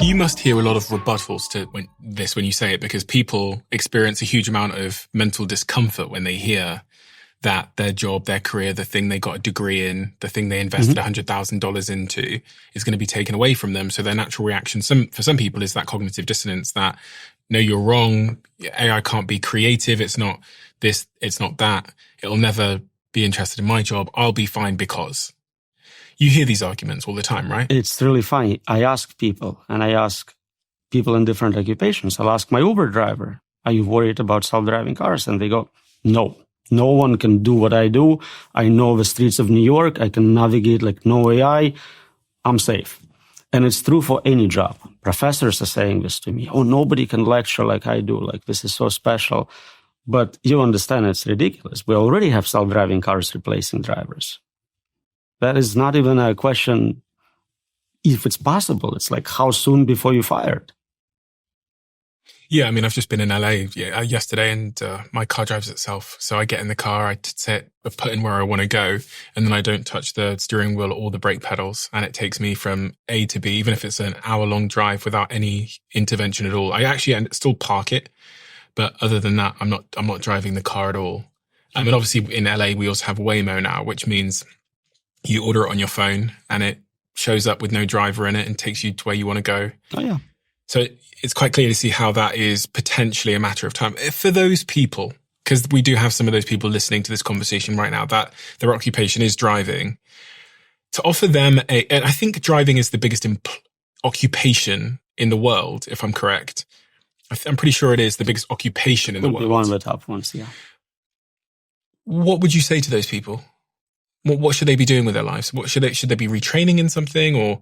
You must hear a lot of rebuttals to when you say it, because people experience a huge amount of mental discomfort when they hear that their job, their career, the thing they got a degree in, the thing they invested $100,000 into is going to be taken away from them. So their natural reaction, for some people, is that cognitive dissonance that, no, you're wrong. AI can't be creative. It's not this, it's not that. It'll never be interested in my job. I'll be fine because. You hear these arguments all the time, right? It's really funny. I ask people in different occupations. I'll ask my Uber driver, are you worried about self-driving cars? And they go, no. No one can do what I do. I know the streets of New York. I can navigate like no AI. I'm safe. And it's true for any job. Professors are saying this to me. Oh, nobody can lecture like I do. Like, this is so special. But you understand it's ridiculous. We already have self-driving cars replacing drivers. That is not even a question if it's possible. It's like, how soon before you're fired? Yeah, I mean, I've just been in LA yesterday, and my car drives itself. So I get in the car, I put in where I want to go, and then I don't touch the steering wheel or the brake pedals, and it takes me from A to B, even if it's an hour-long drive without any intervention at all. I actually still park it, but other than that, I'm not driving the car at all. I mean, obviously in LA we also have Waymo now, which means you order it on your phone and it shows up with no driver in it and takes you to where you want to go. Oh, yeah. So it's quite clear to see how that is potentially a matter of time. For those people, because we do have some of those people listening to this conversation right now, that their occupation is driving, to offer them and I think driving is the biggest occupation in the world, if I'm correct. I'm pretty sure it is the biggest occupation in the world. It would be one of the top ones, yeah. What would you say to those people? What should they be doing with their lives? Should they be retraining in something, or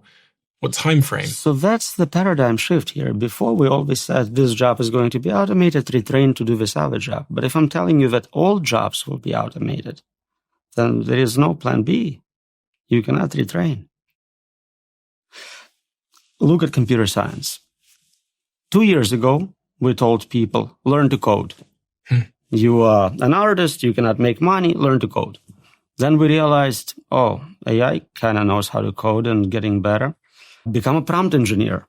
what time frame? So that's the paradigm shift here. Before we always said this job is going to be automated, retrained to do this other job. But if I'm telling you that all jobs will be automated, then there is no plan B. You cannot retrain. Look at computer science. 2 years ago, we told people, learn to code. You are an artist, you cannot make money, learn to code. Then we realized, AI kind of knows how to code and getting better. Become a prompt engineer.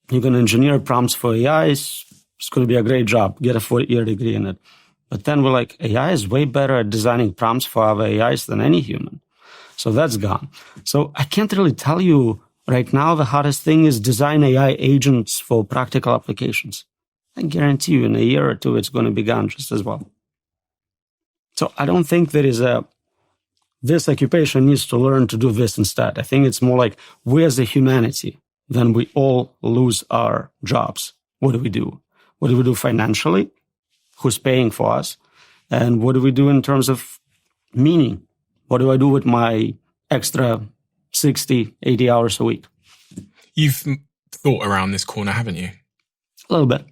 You can engineer prompts for AIs. It's going to be a great job. Get a 4-year degree in it. But then we're like, AI is way better at designing prompts for other AIs than any human. So that's gone. So I can't really tell you right now the hottest thing is design AI agents for practical applications. I guarantee you in a year or two, it's going to be gone just as well. So I don't think there is this occupation needs to learn to do this instead. I think it's more like we as a humanity, then we all lose our jobs. What do we do? What do we do financially? Who's paying for us? And what do we do in terms of meaning? What do I do with my extra 60, 80 hours a week? You've thought around this corner, haven't you? A little bit.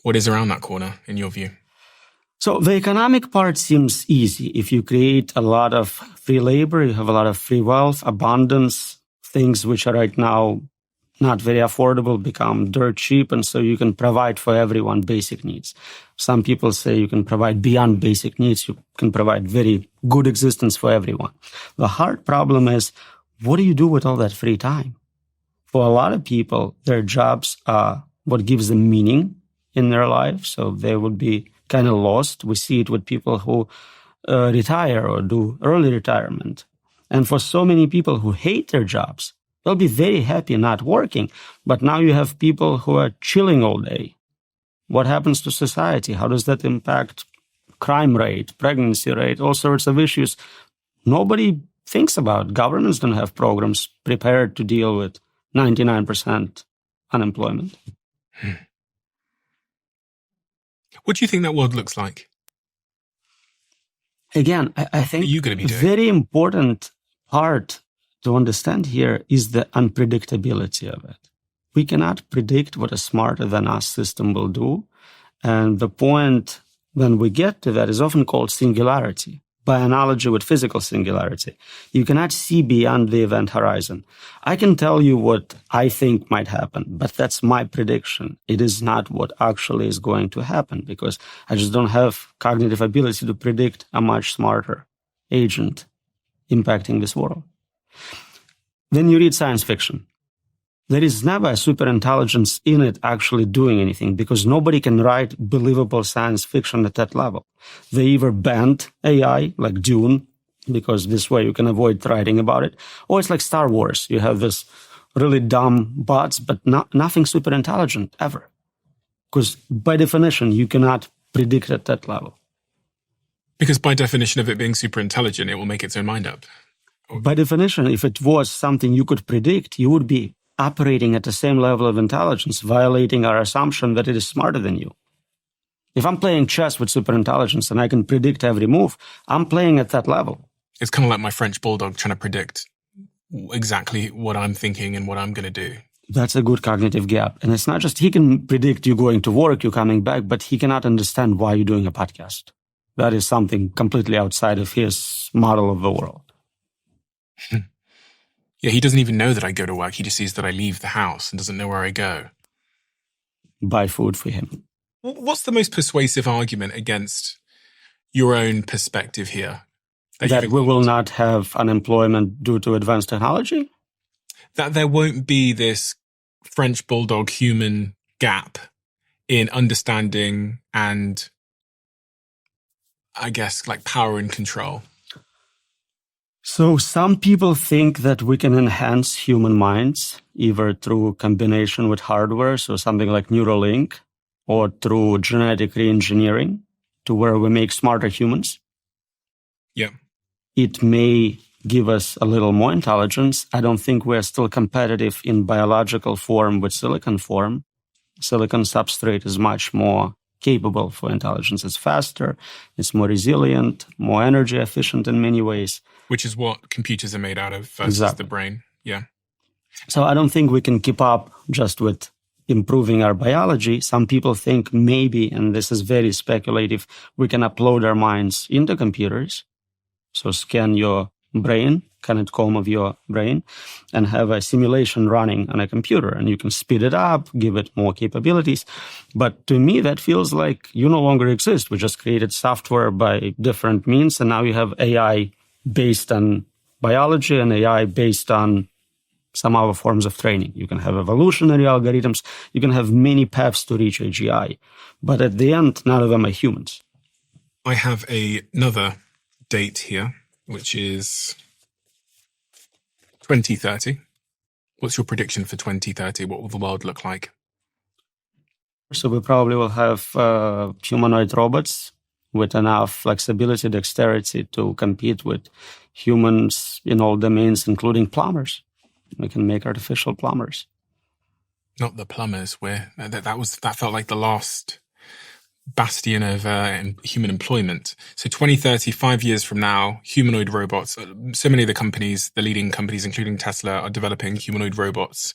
What is around that corner, in your view? So the economic part seems easy. If you create a lot of free labor, you have a lot of free wealth, abundance, things which are right now not very affordable become dirt cheap, and so you can provide for everyone basic needs. Some people say you can provide beyond basic needs. You can provide very good existence for everyone. The hard problem is, what do you do with all that free time? For a lot of people, their jobs are what gives them meaning in their life, so they would be kind of lost. We see it with people who retire or do early retirement. And for so many people who hate their jobs, they'll be very happy not working. But now you have people who are chilling all day. What happens to society? How does that impact crime rate, pregnancy rate, all sorts of issues? Nobody thinks about. Governments don't have programs prepared to deal with 99% unemployment. What do you think that world looks like? Again, I think a very important part to understand here is the unpredictability of it. We cannot predict what a smarter than us system will do. And the point when we get to that is often called singularity, by analogy with physical singularity. You cannot see beyond the event horizon. I can tell you what I think might happen, but that's my prediction. It is not what actually is going to happen because I just don't have cognitive ability to predict a much smarter agent impacting this world. Then you read science fiction. There is never a superintelligence in it actually doing anything because nobody can write believable science fiction at that level. They either banned AI, like Dune, because this way you can avoid writing about it, or it's like Star Wars. You have this really dumb bots, but nothing superintelligent ever. Because by definition, you cannot predict at that level. Because by definition of it being super intelligent, it will make its own mind up. By definition, if it was something you could predict, you would be operating at the same level of intelligence, violating our assumption that it is smarter than you. If I'm playing chess with superintelligence and I can predict every move, I'm playing at that level. It's kind of like my French bulldog trying to predict exactly what I'm thinking and what I'm going to do. That's a good cognitive gap. And it's not just he can predict you going to work, you coming back, but he cannot understand why you're doing a podcast. That is something completely outside of his model of the world. Yeah, he doesn't even know that I go to work. He just sees that I leave the house and doesn't know where I go. Buy food for him. What's the most persuasive argument against your own perspective here? That we will not have unemployment due to advanced technology? That there won't be this French bulldog human gap in understanding and, I guess, like power and control. So some people think that we can enhance human minds either through combination with hardware, so something like Neuralink, or through genetic reengineering to where we make smarter humans. Yeah. It may give us a little more intelligence. I don't think we're still competitive in biological form with silicon form. Silicon substrate is much more capable for intelligence. It's faster, it's more resilient, more energy efficient in many ways. Which is what computers are made out of versus the brain. Yeah. So I don't think we can keep up just with improving our biology. Some people think maybe, and this is very speculative, we can upload our minds into computers. So scan your brain, connect comb of your brain, and have a simulation running on a computer. And you can speed it up, give it more capabilities. But to me, that feels like you no longer exist. We just created software by different means, and now you have AI based on biology and AI based on some other forms of training. You can have evolutionary algorithms. You can have many paths to reach AGI. But at the end, none of them are humans. I have another date here, which is 2030. What's your prediction for 2030? What will the world look like? So we probably will have humanoid robots with enough flexibility, dexterity to compete with humans in all domains, including plumbers. We can make artificial plumbers. Not the plumbers. That felt like the last bastion of human employment. So 2030, 5 years from now, humanoid robots. So many of the companies, the leading companies, including Tesla, are developing humanoid robots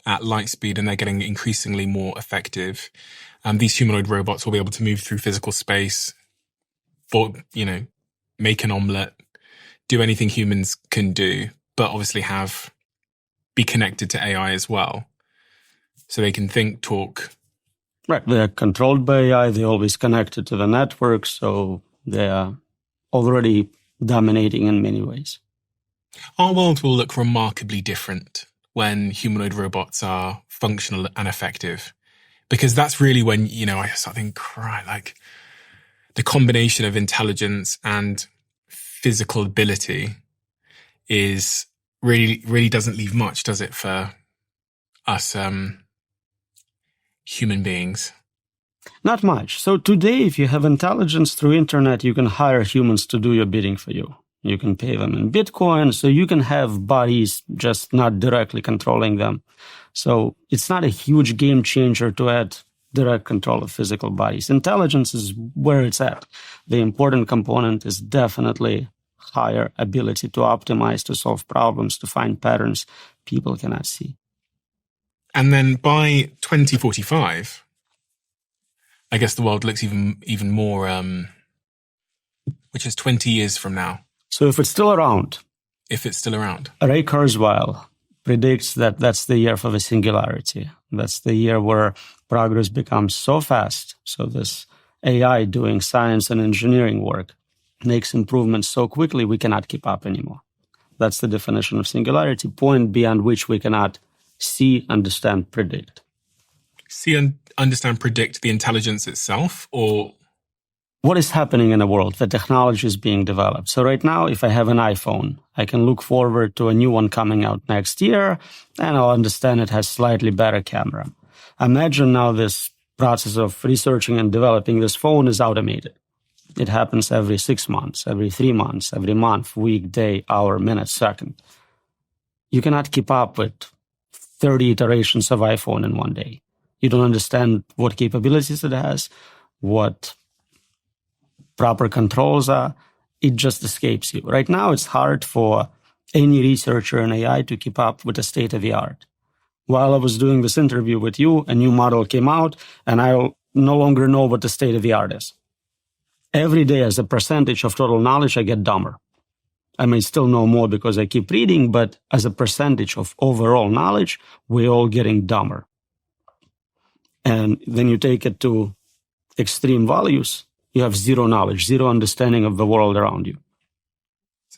at light speed, and they're getting increasingly more effective. These humanoid robots will be able to move through physical space, make an omelette, do anything humans can do, but obviously be connected to AI as well. So they can think, talk. Right. They're controlled by AI. They're always connected to the network. So they are already dominating in many ways. Our world will look remarkably different when humanoid robots are functional and effective. Because that's really when, I start thinking, like the combination of intelligence and physical ability is really doesn't leave much, does it, for us human beings? Not much. So today, if you have intelligence through internet, you can hire humans to do your bidding for you. You can pay them in Bitcoin, so you can have bodies just not directly controlling them. So it's not a huge game changer to add direct control of physical bodies. Intelligence is where it's at. The important component is definitely higher ability to optimize, to solve problems, to find patterns people cannot see. And then by 2045, I guess the world looks even more, which is 20 years from now. So if it's still around. Ray Kurzweil predicts that that's the year for the singularity. That's the year where progress becomes so fast. So this AI doing science and engineering work makes improvements so quickly we cannot keep up anymore. That's the definition of singularity, point beyond which we cannot see, understand, predict. See and understand, predict the intelligence itself, or what is happening in the world? The technology is being developed. So right now, if I have an iPhone, I can look forward to a new one coming out next year, and I'll understand it has slightly better camera. Imagine now this process of researching and developing this phone is automated. It happens every 6 months, every 3 months, every month, week, day, hour, minute, second. You cannot keep up with 30 iterations of iPhone in one day. You don't understand what capabilities it has, what proper controls are. It just escapes you. Right now, it's hard for any researcher in AI to keep up with the state of the art. While I was doing this interview with you, a new model came out, and I no longer know what the state of the art is. Every day, as a percentage of total knowledge, I get dumber. I may still know more because I keep reading, but as a percentage of overall knowledge, we're all getting dumber. And then you take it to extreme values, you have zero knowledge, zero understanding of the world around you.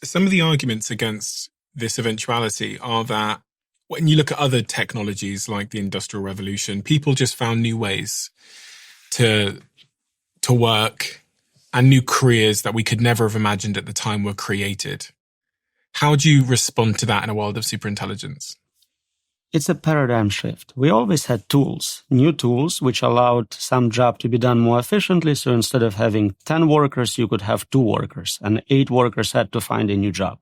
Some of the arguments against this eventuality are that when you look at other technologies like the Industrial Revolution, people just found new ways to work, and new careers that we could never have imagined at the time were created. How do you respond to that in a world of superintelligence? It's a paradigm shift. We always had tools, new tools, which allowed some job to be done more efficiently. So instead of having 10 workers, you could have 2 workers, and 8 workers had to find a new job.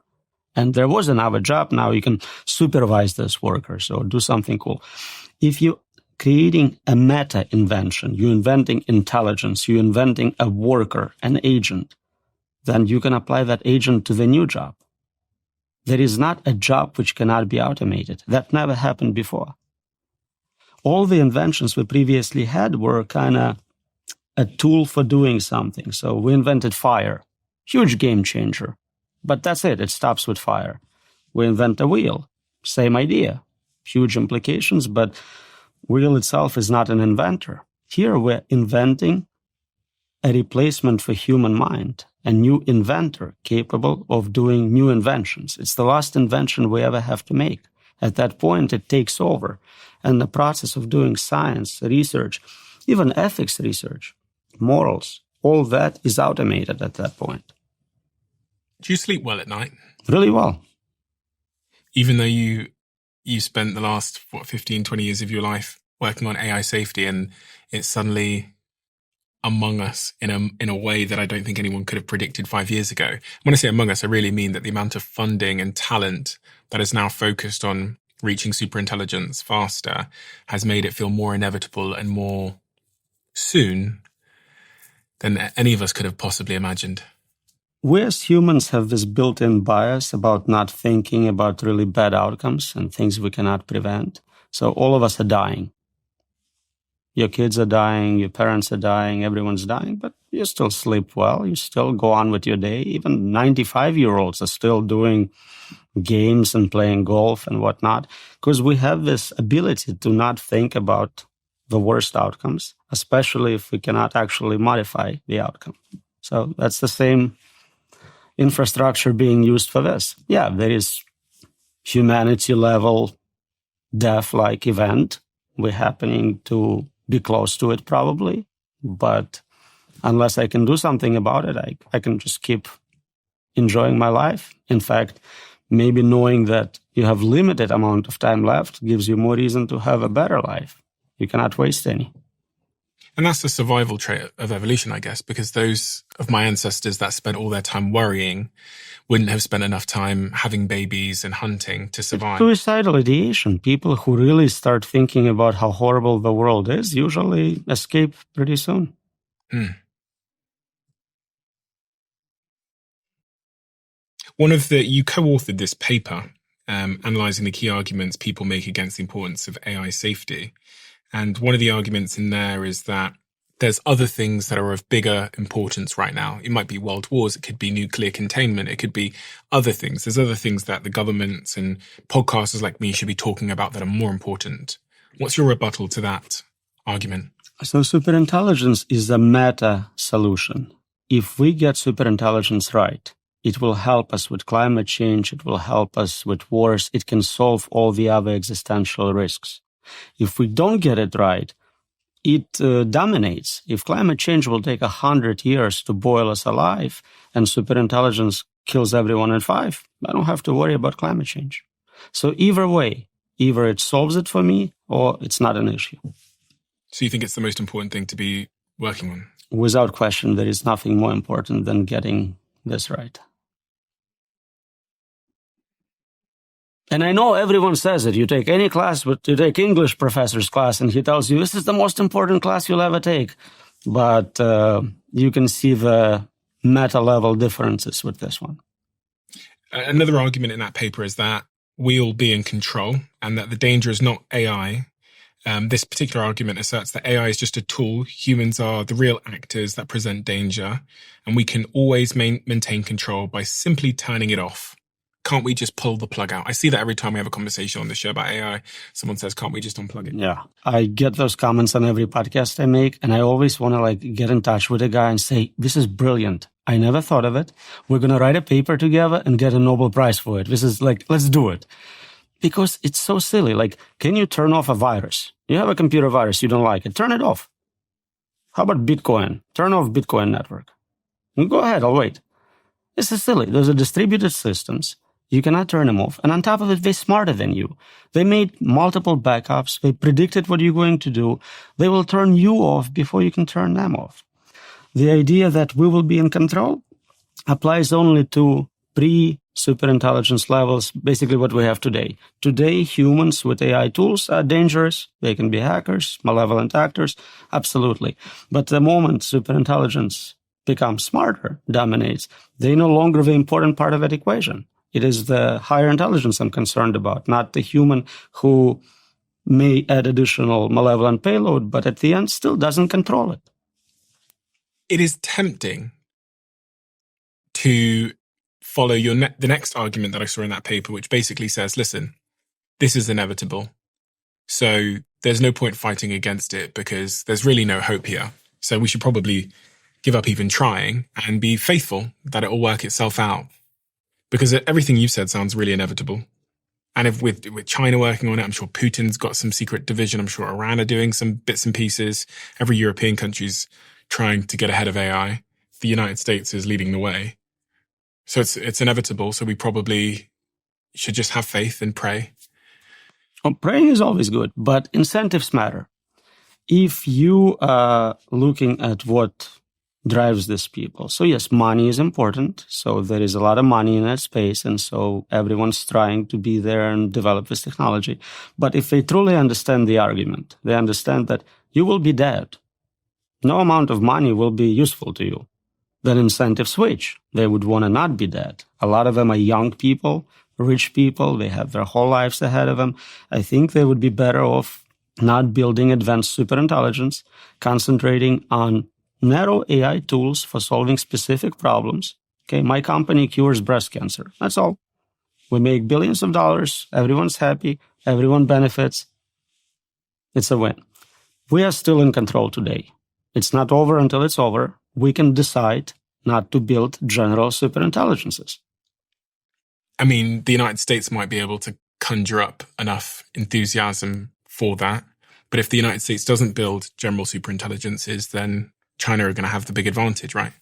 And there was another job. Now you can supervise those workers or do something cool. If you're creating a meta invention, you're inventing intelligence, you're inventing a worker, an agent, then you can apply that agent to the new job. There is not a job which cannot be automated. That never happened before. All the inventions we previously had were kind of a tool for doing something. So we invented fire, huge game changer. But that's it. It stops with fire. We invent a wheel, same idea, huge implications, but wheel itself is not an inventor. Here we're inventing a replacement for human mind, a new inventor capable of doing new inventions. It's the last invention we ever have to make. At that point, it takes over. And the process of doing science, research, even ethics research, morals, all that is automated at that point. Do you sleep well at night? Really well. Even though you spent the last, 15, 20 years of your life working on AI safety, and it's suddenly among us in a way that I don't think anyone could have predicted 5 years ago. When I say among us, I really mean that the amount of funding and talent that is now focused on reaching superintelligence faster has made it feel more inevitable and more soon than any of us could have possibly imagined. We as humans have this built-in bias about not thinking about really bad outcomes and things we cannot prevent. So all of us are dying. Your kids are dying, your parents are dying, everyone's dying, but you still sleep well, you still go on with your day. Even 95-year-olds are still doing games and playing golf and whatnot, because we have this ability to not think about the worst outcomes, especially if we cannot actually modify the outcome. So that's the same infrastructure being used for this. Yeah, there is humanity-level death-like event. We're happening to be close to it probably, but unless I can do something about it, I can just keep enjoying my life. In fact, maybe knowing that you have limited amount of time left gives you more reason to have a better life. You cannot waste any. And that's the survival trait of evolution, I guess, because those of my ancestors that spent all their time worrying wouldn't have spent enough time having babies and hunting to survive. Suicidal ideation. People who really start thinking about how horrible the world is usually escape pretty soon. You co-authored this paper analyzing the key arguments people make against the importance of AI safety. And one of the arguments in there is that there's other things that are of bigger importance right now. It might be world wars. It could be nuclear containment. It could be other things. There's other things that the governments and podcasters like me should be talking about that are more important. What's your rebuttal to that argument? So superintelligence is a meta solution. If we get superintelligence right, It will help us with climate change. It will help us with wars. It can solve all the other existential risks. If we don't get it right, it dominates. If climate change will take 100 years to boil us alive and superintelligence kills everyone in 5, I don't have to worry about climate change. So either way, either it solves it for me or it's not an issue. So you think it's the most important thing to be working on? Without question, there is nothing more important than getting this right. And I know everyone says it. You take any class, but you take English professor's class, and he tells you this is the most important class you'll ever take. But you can see the meta-level differences with this one. Another argument in that paper is that we'll be in control and that the danger is not AI. This particular argument asserts that AI is just a tool. Humans are the real actors that present danger, and we can always maintain control by simply turning it off. Can't we just pull the plug out? I see that every time we have a conversation on the show about AI. Someone says, can't we just unplug it? Yeah, I get those comments on every podcast I make, and I always want to get in touch with a guy and say, this is brilliant. I never thought of it. We're going to write a paper together and get a Nobel Prize for it. This is let's do it. Because it's so silly. Can you turn off a virus? You have a computer virus, you don't like it. Turn it off. How about Bitcoin? Turn off Bitcoin network. Go ahead, I'll wait. This is silly. Those are distributed systems. You cannot turn them off. And on top of it, they're smarter than you. They made multiple backups. They predicted what you're going to do. They will turn you off before you can turn them off. The idea that we will be in control applies only to pre-superintelligence levels, basically what we have today. Today, humans with AI tools are dangerous. They can be hackers, malevolent actors, absolutely. But the moment superintelligence becomes smarter, dominates, they're no longer the important part of that equation. It is the higher intelligence I'm concerned about, not the human who may add additional malevolent payload, but at the end still doesn't control it. It is tempting to follow the next argument that I saw in that paper, which basically says, listen, this is inevitable. So there's no point fighting against it because there's really no hope here. So we should probably give up even trying and be faithful that it will work itself out. Because everything you've said sounds really inevitable. And if with China working on it, I'm sure Putin's got some secret division. I'm sure Iran are doing some bits and pieces. Every European country's trying to get ahead of AI. The United States is leading the way. So it's inevitable. So we probably should just have faith and pray. Well, praying is always good, but incentives matter. If you are looking at what drives these people. So yes, money is important. So there is a lot of money in that space. And so everyone's trying to be there and develop this technology. But if they truly understand the argument, they understand that you will be dead. No amount of money will be useful to you. Then incentives switch. They would want to not be dead. A lot of them are young people, rich people. They have their whole lives ahead of them. I think they would be better off not building advanced superintelligence, concentrating on narrow AI tools for solving specific problems. Okay, my company cures breast cancer. That's all. We make billions of dollars. Everyone's happy. Everyone benefits. It's a win. We are still in control today. It's not over until it's over. We can decide not to build general superintelligences. I mean, the United States might be able to conjure up enough enthusiasm for that. But if the United States doesn't build general superintelligences, then China are going to have the big advantage, right?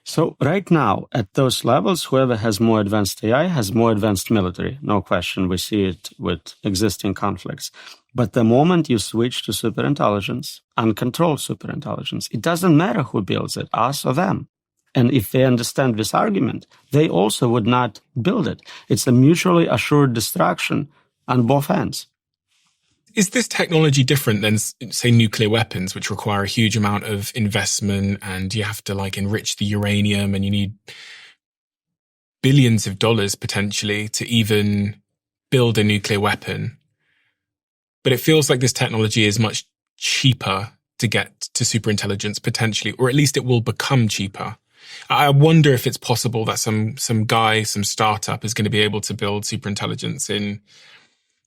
So right now, at those levels, whoever has more advanced AI has more advanced military. No question. We see it with existing conflicts. But the moment you switch to superintelligence, uncontrolled superintelligence, it doesn't matter who builds it, us or them. And if they understand this argument, they also would not build it. It's a mutually assured destruction on both ends. Is this technology different than, say, nuclear weapons, which require a huge amount of investment and you have to enrich the uranium and you need billions of dollars potentially to even build a nuclear weapon? But it feels like this technology is much cheaper to get to superintelligence potentially, or at least it will become cheaper. I wonder if it's possible that some guy, some startup is going to be able to build superintelligence in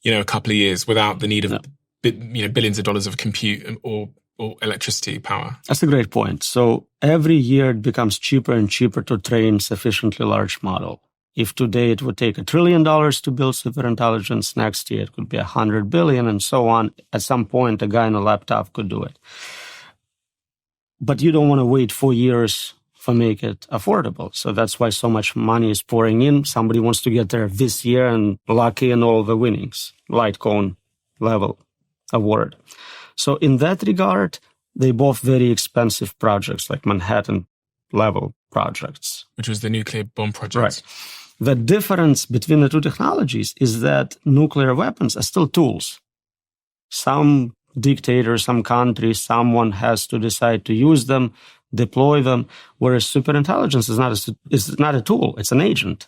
a couple of years without the need of billions of dollars of compute or or electricity power? That's a great point. So every year it becomes cheaper and cheaper to train sufficiently large model. If today it would take $1 trillion to build superintelligence, next year it could be 100 billion and so on. At some point, a guy in a laptop could do it. But you don't want to wait 4 years to make it affordable. So that's why so much money is pouring in. Somebody wants to get there this year and lock in all the winnings, Litecoin level award. So in that regard, they both very expensive projects, like Manhattan level projects. Which was the nuclear bomb project. Right. The difference between the two technologies is that nuclear weapons are still tools. Some dictator, some country, someone has to decide to use them, deploy them, whereas superintelligence is not a tool, it's an agent.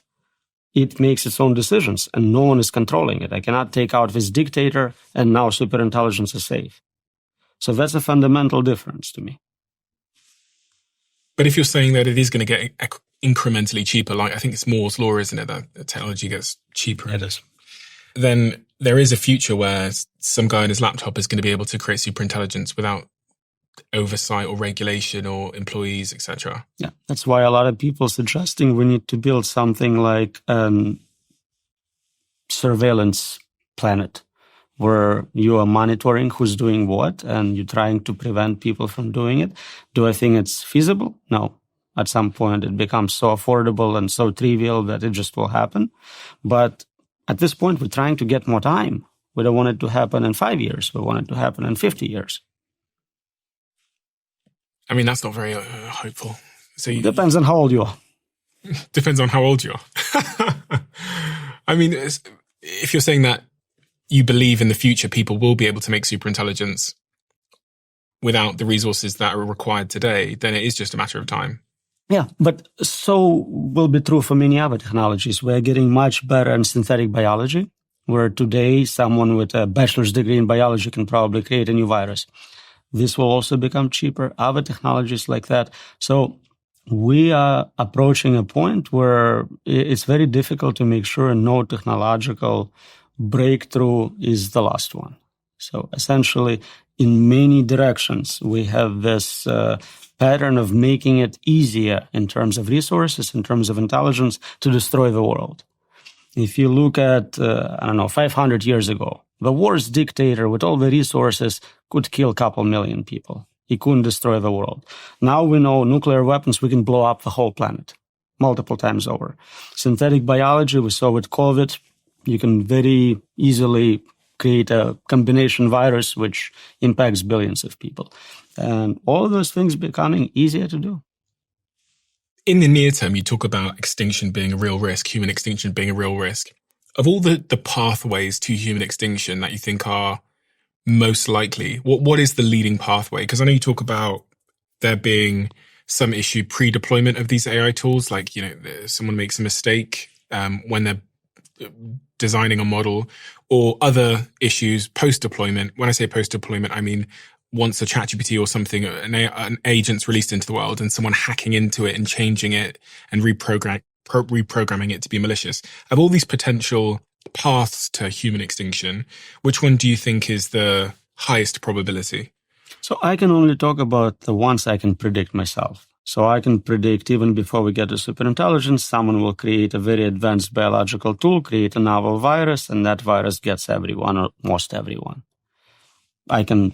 It makes its own decisions, and no one is controlling it. I cannot take out this dictator, and now superintelligence is safe. So that's a fundamental difference to me. But if you're saying that it is going to get incrementally cheaper, like I think it's Moore's law, isn't it, that the technology gets cheaper? It is. Then there is a future where some guy on his laptop is going to be able to create superintelligence without oversight or regulation or employees, etc. Yeah, that's why a lot of people are suggesting we need to build something like surveillance planet, where you are monitoring who's doing what and you're trying to prevent people from doing it. Do I think it's feasible? No. At some point, it becomes so affordable and so trivial that it just will happen. But at this point, we're trying to get more time. We don't want it to happen in 5 years. We want it to happen in 50 years. I mean, that's not very hopeful. So Depends on how old you are. Depends on how old you are. I mean, if you're saying that you believe in the future people will be able to make superintelligence without the resources that are required today, then it is just a matter of time. Yeah, but so will be true for many other technologies. We're getting much better in synthetic biology, where today someone with a bachelor's degree in biology can probably create a new virus. This will also become cheaper, other technologies like that. So we are approaching a point where it's very difficult to make sure no technological breakthrough is the last one. So essentially, in many directions, we have this pattern of making it easier in terms of resources, in terms of intelligence, to destroy the world. If you look at, 500 years ago, the worst dictator with all the resources could kill a couple million people. He couldn't destroy the world. Now we know nuclear weapons, we can blow up the whole planet multiple times over. Synthetic biology, we saw with COVID, you can very easily create a combination virus which impacts billions of people. And all of those things becoming easier to do. In the near term, you talk about extinction being a real risk, human extinction being a real risk. Of all the pathways to human extinction that you think are most likely, what is the leading pathway? Because I know you talk about there being some issue pre-deployment of these AI tools, like, someone makes a mistake when they're designing a model, or other issues post-deployment. When I say post-deployment, I mean once a ChatGPT or something, an agent's released into the world and someone hacking into it and changing it and reprogramming it to be malicious. Of all these potential paths to human extinction, which one do you think is the highest probability? So I can only talk about the ones I can predict myself. So I can predict even before we get to superintelligence, someone will create a very advanced biological tool, create a novel virus, and that virus gets everyone or most everyone. I can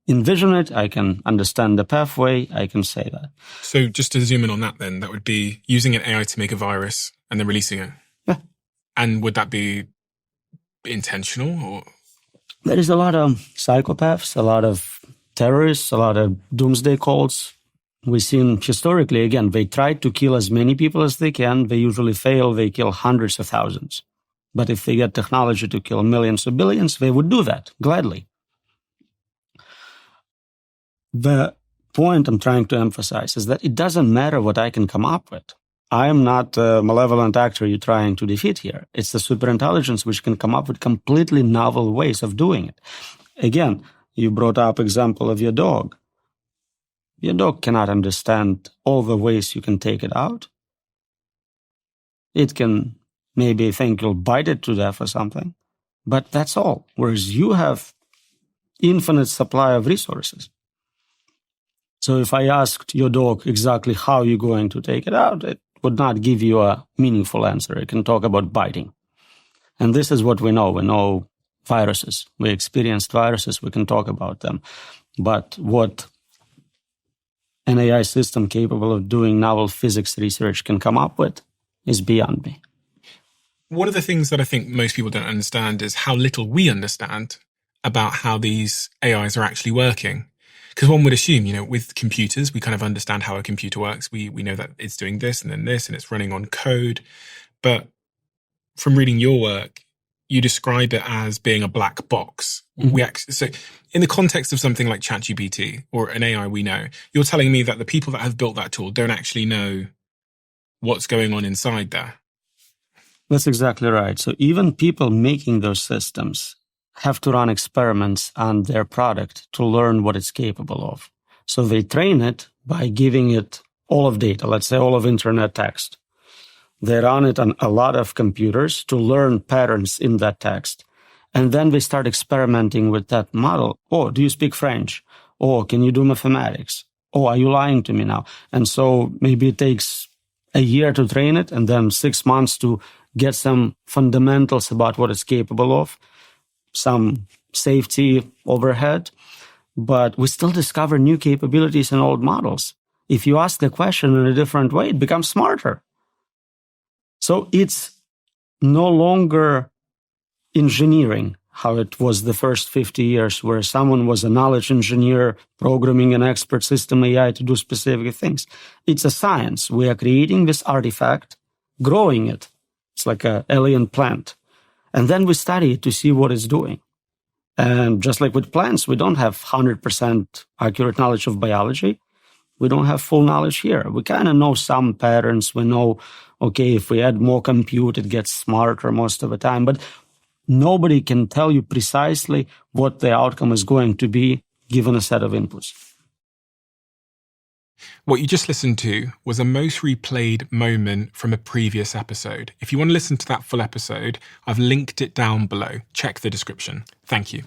envision it. I can understand the pathway. I can say that. So just to zoom in on that then, that would be using an AI to make a virus and then releasing it. Yeah. And would that be intentional or? There is a lot of psychopaths, a lot of terrorists, a lot of doomsday cults. We've seen historically, again, they try to kill as many people as they can. They usually fail. They kill hundreds of thousands. But if they get technology to kill millions or billions, they would do that gladly. The point I'm trying to emphasize is that it doesn't matter what I can come up with. I am not a malevolent actor you're trying to defeat here. It's the superintelligence which can come up with completely novel ways of doing it. Again, you brought up example of your dog. Your dog cannot understand all the ways you can take it out. It can maybe think you'll bite it to death or something, but that's all. Whereas you have infinite supply of resources. So if I asked your dog exactly how you're going to take it out, it would not give you a meaningful answer. It can talk about biting. And this is what we know. We know viruses. We experienced viruses. We can talk about them. But what an AI system capable of doing novel physics research can come up with is beyond me. One of the things that I think most people don't understand is how little we understand about how these AIs are actually working. Because one would assume, with computers, we kind of understand how a computer works. We know that it's doing this and then this, and it's running on code. But from reading your work, you describe it as being a black box. Mm-hmm. So in the context of something like ChatGPT or an AI we know, you're telling me that the people that have built that tool don't actually know what's going on inside there. That's exactly right. So even people making those systems have to run experiments on their product to learn what it's capable of. So they train it by giving it all of data, let's say all of internet text. They run it on a lot of computers to learn patterns in that text. And then they start experimenting with that model. Oh, do you speak French? Oh, can you do mathematics? Oh, are you lying to me now? And so maybe it takes a year to train it and then 6 months to get some fundamentals about what it's capable of, some safety overhead. But we still discover new capabilities in old models. If you ask the question in a different way, it becomes smarter. So it's no longer engineering how it was the first 50 years, where someone was a knowledge engineer programming an expert system AI to do specific things. It's a science. We are creating this artifact, growing it. It's like an alien plant. And then we study it to see what it's doing. And just like with plants, we don't have 100% accurate knowledge of biology. We don't have full knowledge here. We kind of know some patterns. We know, okay, if we add more compute, it gets smarter most of the time. But nobody can tell you precisely what the outcome is going to be given a set of inputs. What you just listened to was a most replayed moment from a previous episode. If you want to listen to that full episode, I've linked it down below. Check the description. Thank you.